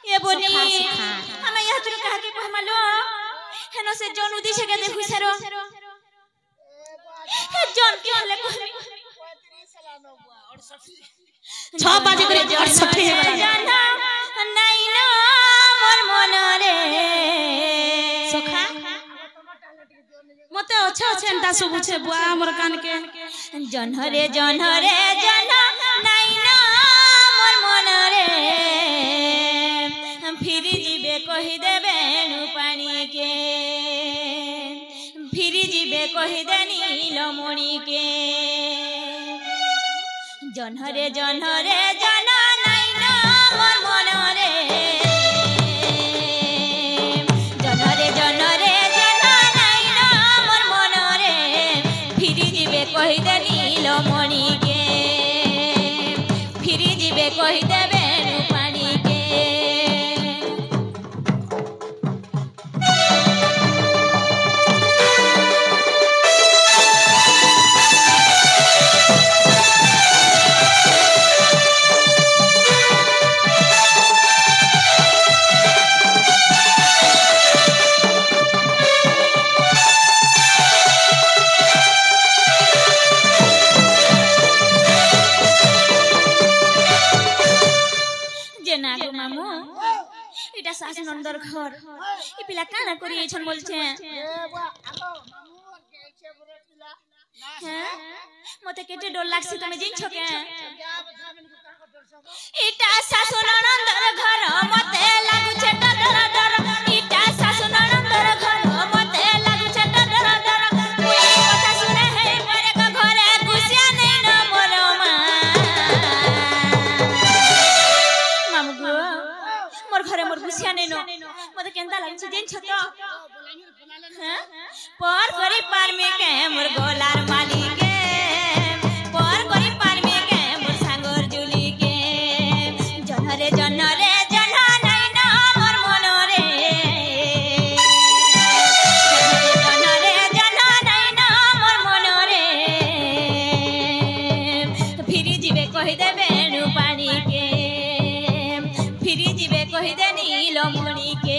ये बोली हमें यह तुर कहा के कहमालो हेनो से जन उदी से के देखु सरो हे जन के हले कहमी 6 बजे करे 68 जाना नहीं ना मोर मन रे सखा मते अच्छा अच्छा एंता सब छे बुआ हमर कान के जनहरे जनहरे जना नहीं ना मोर मन रे फिर जीवे कहि देबे नु पानी के फिर जीवे कहि दे नीलमणि के जनहरे जनहरे जना नहीं ना मोर मन रे जनहरे जनहरे जना नहीं ना मोर मन रे फिर जीवे कहि दे नीलमणि के फिर जीवे कहि देबे नु पानी के सास नंदर घर ई पिला काना करी छन बोलछे हैं मते केटे डर लागसी तमे जिन छके इटा सास नंदर घर मते लागु छे डर डर इटा सास नंदर घर मते लागु छे डर डर कोई कथा सुने है मरे का घरे घुसिया नै न मोर मामू गो मोर घरे मोर घुसिया नै न मते केंदा लागछ जेन छत हैं पर गरी पार में के मोर गोलार माली के पर गरी पार में के मोर सांगोर जुली के जनहरे जनहरे जना नै न मोर मन रे जनहरे जना नै न मोर मन रे फिर जीवे कहि देबे नु पानी के फिर जीवे कहि दे नीलमणि के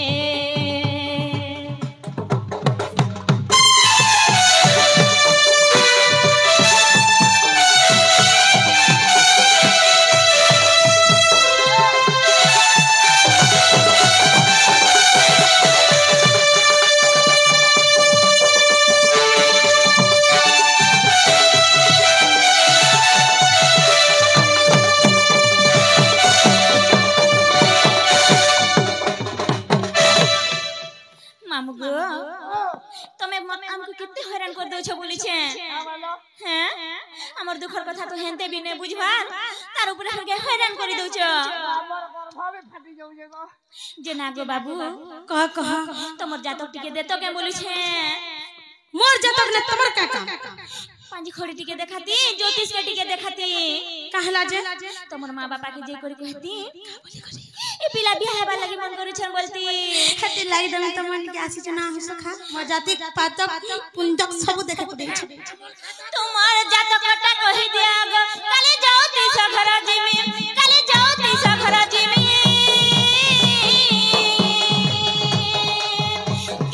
हमर दुखर कथा तो हेनते भी ने बुझबा तार ऊपर हरगे हैरान करि दउ छ हमर गरफा में फाटी जाउ जेगो जे नागो बाबू कह तमर जातक टिके देतो के बोली छे मोर जातक ने तमर का काम पांजी खोड़ी टिके देखाती ज्योतिष के टिके देखाती कहला जे तमर मां बापा के जे करी कहती ए पिला बियाह हेबा लागि मन करै छन बोलती हते लागि दम तमन के आसी जना हो सखा मोर जाति पातक पुंजक सब देखे पड़ै छ तुम्हार जातक कटा कहि दिया ग काले जाओ ती सखरा जी में काले जाओ ती सखरा जी में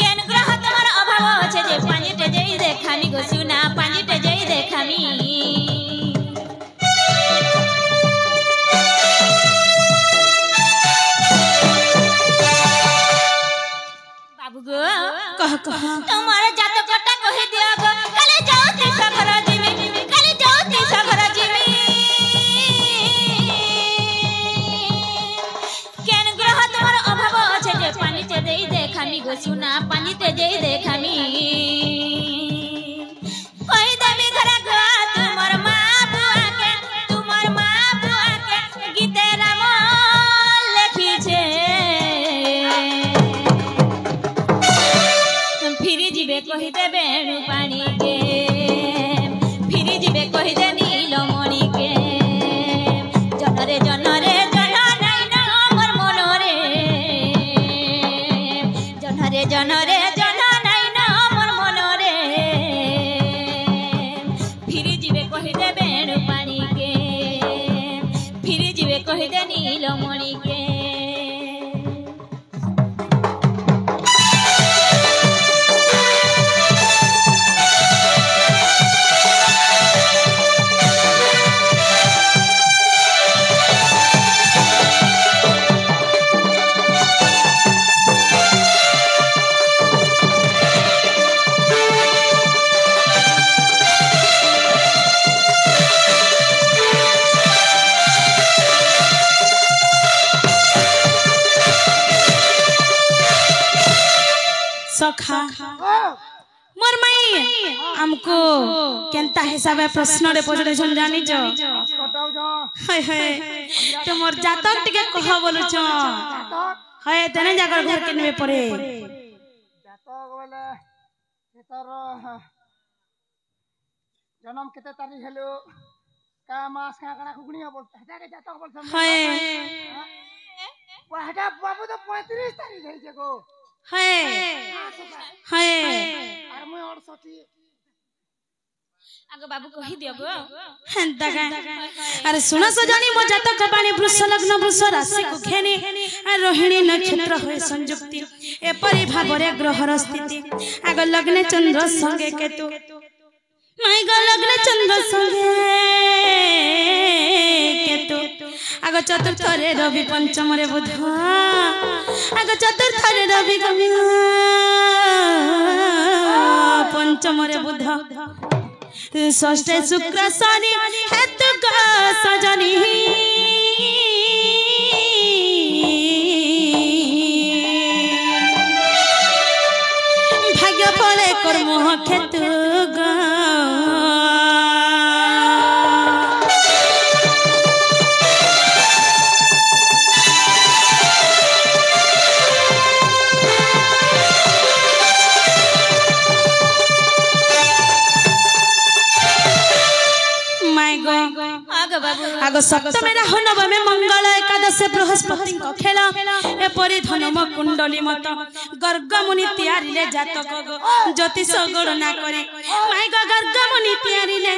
केन ग्रह तुम्हार अभाव छे जे पानी टे जई देखामी गो सुना पानी टे जई देखामी बाबू गो कह तुम्हार जातक कटा कहि दिया ग काले जाओ ती सखरा जी में काले जाओ ती सखरा जी में केन ग्रह तुम्हार अभाव छे जे पानी टे देई देखामी गो सुना पानी टे देई देखामी कहि देबी घरा ग तुमर मां बुआ के गीते राम लिखी छे फिर जीवे कहि देबे नु पानी के फिर जीवे कहि दे नीलमणि के जनरे जनरे जना नै न मोर मन रे जनरे जनरे जना नै न मोर मन रे फिर जीवे कहि देबे नु पानी के फिर जीवे कहि दे नीलमणि के सखा मोर माई हमको केनता हिसाब प्रश्न रे पजरे छन जानि छ हाय हाय तो मोर जातक टिके कह बोलु छ हाय तने जाकर घर के नेबे परे जातक बोले तोर जन्म केते तारीख हेलो का मास का कणा खुगणिया बोल हटा के जातक बोल हाय हटा बाबू तो 35 तारीख है जको हाय हाय और मैं 68 आगो बाबू कहि दियो गो हेंता का अरे सुना सजानी मो जातक बाणी वृष लग्न वृष राशि को घेने रोहिणी नक्षत्र होय संयुक्ति ए परि भाबरे ग्रहर स्थिति आग लग्ने चंद्र संगे केतु माई ग लग्न चंद्र संगे केतु आग चतुर्थ रे रवि पंचम रे बुध आग चतुर्थ रे रवि गम्य पंचम रे बुध षष्ठ शुक्र शनि हेतु ग सजनी भाग्य फले कर्म खेतु ग आगो सप्तमे राहु नवमे मंगल एकादश बृहस्पति को खेल एपरि धनम कुंडली मत गर्ग मुनि तैयारी ले जातक ज्योतिष गणना करे माई गो गर्ग मुनि तैयारी ले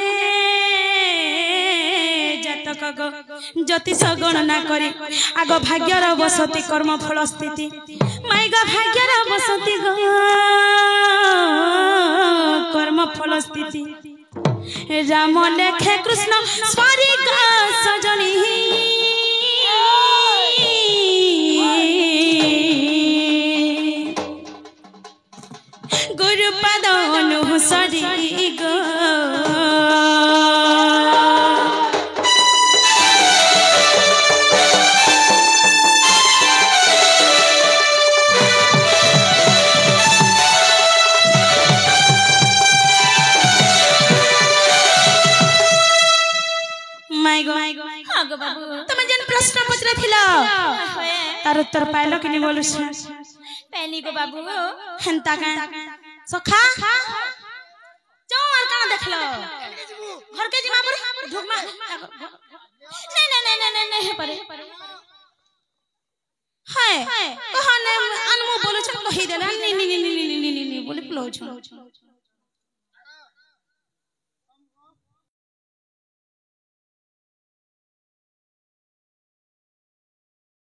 जातक ज्योतिष गणना करे आगो भाग्यर बसति कर्म फल स्थिति माई गो भाग्यर बसति कर्म फल स्थिति राम लेखे कृष्ण स्वर्ग सजनी गुरुपद अनुसरी गो तुम जन प्रश्न पत्र थिला तार उत्तर पाइलो कि नहीं बोलु पहली गो बाबू हेंता का सखा जाओ और कहां देखलो घर के जिमा पर ढुकमा नहीं परे हाय कहां ने अनमो बोलु छ कहि देला नहीं बोले प्लो छ